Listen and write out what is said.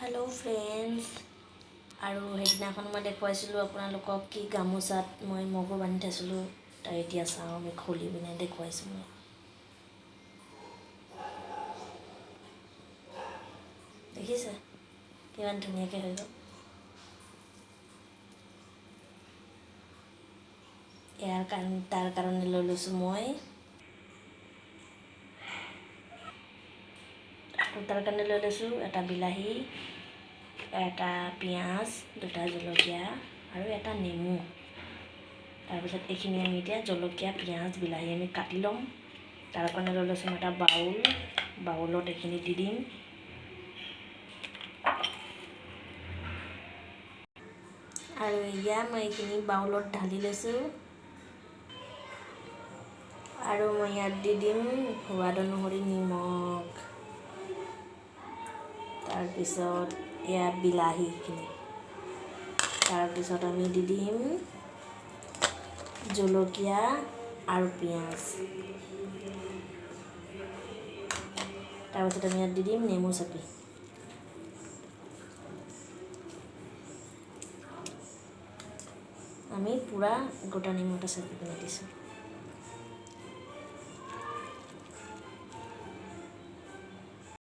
hello friends আৰু সেইদিনাখন মই দেখুৱাইছিলোঁ আপোনালোকক কি গামোচাত মই মগু বান্ধি থৈছিলোঁ তাৰ এতিয়া চাওঁ আমি খুলি পিনে দেখুৱাইছোঁ মই দেখিছে কিমান ধুনীয়াকৈ হৈ গ'ল তাৰ কাৰণে লৈ লৈছোঁ মই তাৰ কাৰণে লৈ লৈছোঁ এটা বিলাহী এটা পিঁয়াজ দুটা জলকীয়া আৰু এটা নেমু তাৰপিছত এইখিনি আমি এতিয়া জলকীয়া পিঁয়াজ বিলাহী আমি কাটি ল'ম তাৰ কাৰণে লৈ লৈছোঁ এটা বাউলত এইখিনি দি দিম আৰু এয়া মই এইখিনি বাউলত ঢালি লৈছোঁ আৰু মই ইয়াত দি দিম সোৱাদ অনুসৰি নিমখ তাৰপিছত এয়া বিলাহীখিনি তাৰপিছত আমি দি দিম জলকীয়া আৰু পিঁয়াজ তাৰপিছত আমি ইয়াত দি দিম নেমু চেপি আমি পূৰা গোটা নেমু এটা চেপি পিনে দিছোঁ